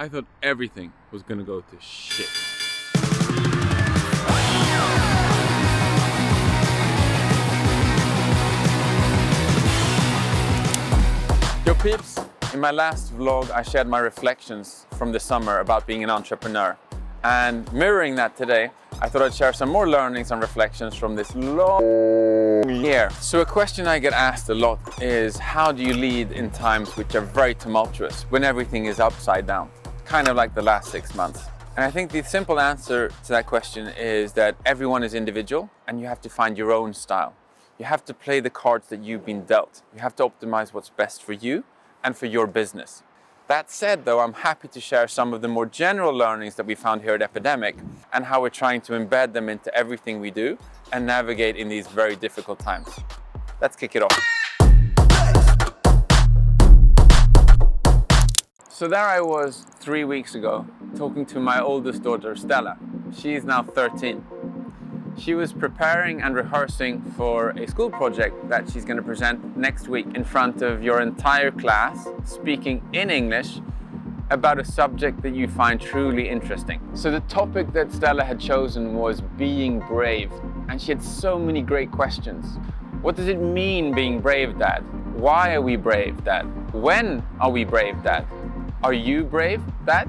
I thought everything was gonna go to shit. Yo peeps, in my last vlog I shared my reflections from the summer about being an entrepreneur. And mirroring that today, I thought I'd share some more learnings and reflections from this long year. So a question I get asked a lot is, how do you lead in times which are very tumultuous, when everything is upside down? Kind of like the last 6 months. And I think the simple answer to that question is that everyone is individual and you have to find your own style. You have to play the cards that you've been dealt. You have to optimize what's best for you and for your business. That said though, I'm happy to share some of the more general learnings that we found here at Epidemic and how we're trying to embed them into everything we do and navigate in these very difficult times. Let's kick it off. So there I was 3 weeks ago talking to my oldest daughter, Stella. She's now 13. She was preparing and rehearsing for a school project that she's going to present next week in front of your entire class, speaking in English about a subject that you find truly interesting. So the topic that Stella had chosen was being brave, and she had so many great questions. What does it mean being brave, Dad? Why are we brave, Dad? When are we brave, Dad? Are you brave, Dad?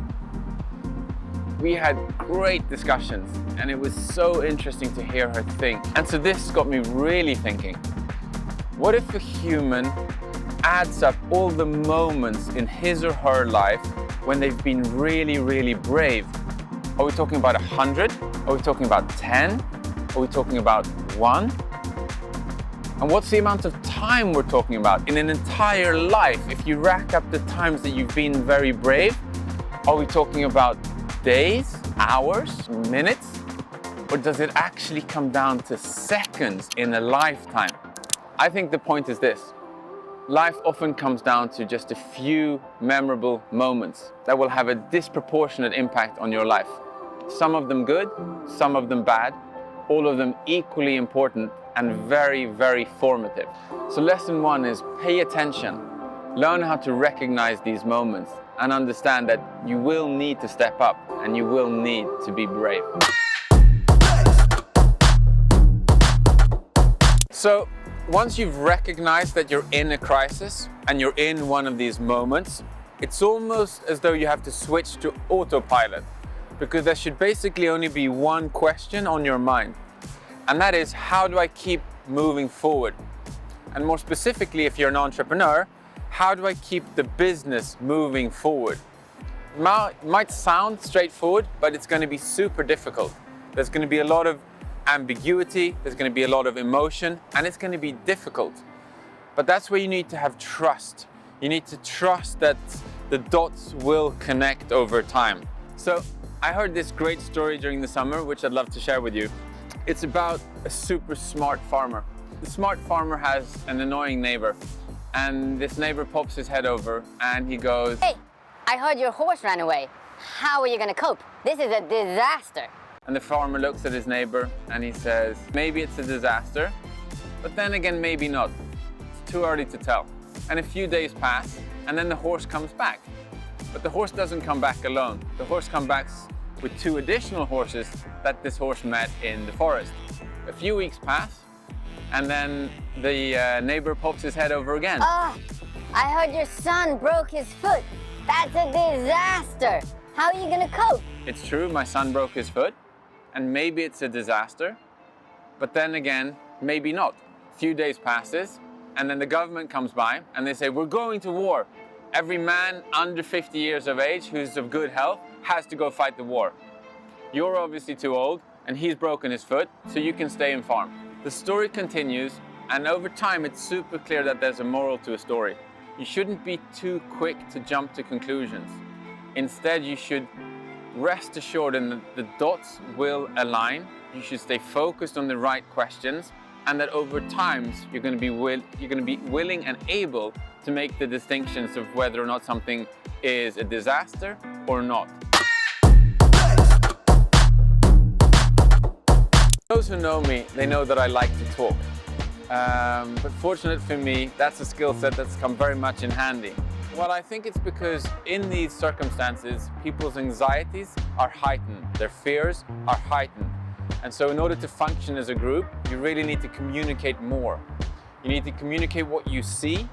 We had great discussions and it was so interesting to hear her think. And so this got me really thinking, what if a human adds up all the moments in his or her life when they've been really, really brave? Are we talking about 100? Are we talking about 10? Are we talking about 1? And what's the amount of time we're talking about in an entire life? If you rack up the times that you've been very brave, are we talking about days, hours, minutes? Or does it actually come down to seconds in a lifetime? I think the point is this. Life often comes down to just a few memorable moments that will have a disproportionate impact on your life. Some of them good, some of them bad, all of them equally important and very, very formative. So lesson 1 is pay attention. Learn how to recognize these moments and understand that you will need to step up and you will need to be brave. So once you've recognized that you're in a crisis and you're in one of these moments, it's almost as though you have to switch to autopilot, because there should basically only be one question on your mind. And that is, how do I keep moving forward? And more specifically, if you're an entrepreneur, how do I keep the business moving forward? It might sound straightforward, but it's going to be super difficult. There's going to be a lot of ambiguity, there's going to be a lot of emotion, and it's going to be difficult. But that's where you need to have trust. You need to trust that the dots will connect over time. So I heard this great story during the summer, which I'd love to share with you. It's about a super smart farmer. The smart farmer has an annoying neighbor, and this neighbor pops his head over and he goes, "Hey, I heard your horse ran away. How are you gonna cope? This is a disaster." And the farmer looks at his neighbor and he says, maybe it's a disaster, but then again, maybe not. It's too early to tell. And a few days pass and then the horse comes back. But the horse doesn't come back alone. The horse comes back with 2 additional horses that this horse met in the forest. A few weeks pass and then the neighbor pops his head over again. "Oh, I heard your son broke his foot. That's a disaster. How are you gonna cope?" It's true, my son broke his foot, and maybe it's a disaster, but then again, maybe not. A few days passes, and then the government comes by and they say, we're going to war. Every man under 50 years of age who's of good health has to go fight the war. You're obviously too old, and he's broken his foot, so you can stay and farm. The story continues, and over time it's super clear that there's a moral to a story. You shouldn't be too quick to jump to conclusions. Instead, you should rest assured that the dots will align. You should stay focused on the right questions, and that over time you're going to be willing and able to make the distinctions of whether or not something is a disaster or not. Those who know me, they know that I like to talk. But fortunate for me, that's a skill set that's come very much in handy. Well, I think it's because in these circumstances, people's anxieties are heightened, their fears are heightened. And so in order to function as a group, you really need to communicate more. You need to communicate what you see,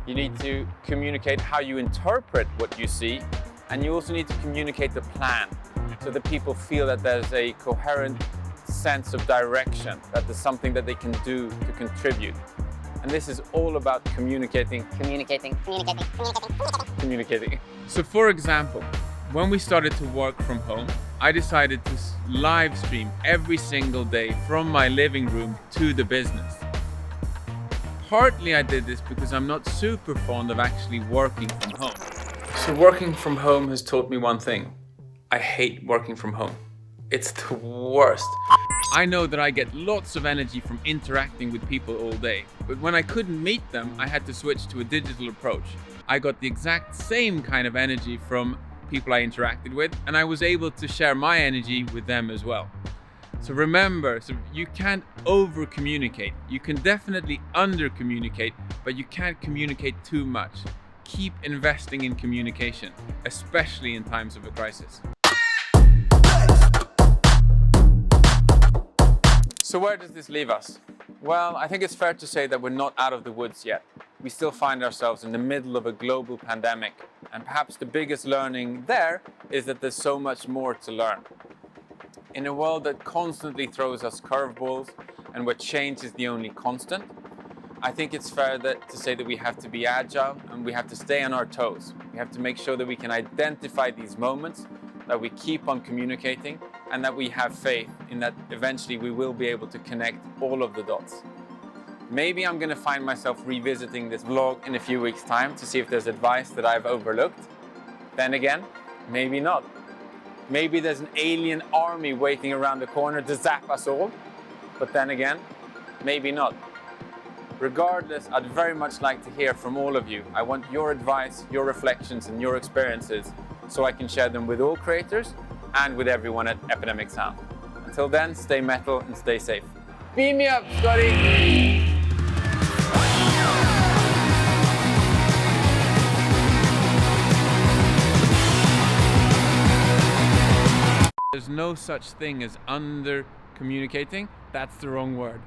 you need to communicate how you interpret what you see, and you also need to communicate the plan so that people feel that there's a coherent sense of direction, that there's something that they can do to contribute. And this is all about communicating. So for example, when we started to work from home, I decided to live stream every single day from my living room to the business. Partly I did this because I'm not super fond of actually working from home. So working from home has taught me one thing. I hate working from home. It's the worst. I know that I get lots of energy from interacting with people all day, but when I couldn't meet them, I had to switch to a digital approach. I got the exact same kind of energy from people I interacted with, and I was able to share my energy with them as well. So remember, you can't over communicate. You can definitely under communicate, but you can't communicate too much. Keep investing in communication, especially in times of a crisis. So where does this leave us? Well, I think it's fair to say that we're not out of the woods yet. We still find ourselves in the middle of a global pandemic, and perhaps the biggest learning there is that there's so much more to learn. In a world that constantly throws us curveballs and where change is the only constant, I think it's fair to say that we have to be agile and we have to stay on our toes. We have to make sure that we can identify these moments, that we keep on communicating, and that we have faith in that eventually we will be able to connect all of the dots. Maybe I'm going to find myself revisiting this vlog in a few weeks' time to see if there's advice that I've overlooked. Then again, maybe not. Maybe there's an alien army waiting around the corner to zap us all. But then again, maybe not. Regardless, I'd very much like to hear from all of you. I want your advice, your reflections, and your experiences so I can share them with all creators and with everyone at Epidemic Sound. Until then, stay metal and stay safe. Beam me up, Scotty! There's no such thing as under communicating. That's the wrong word.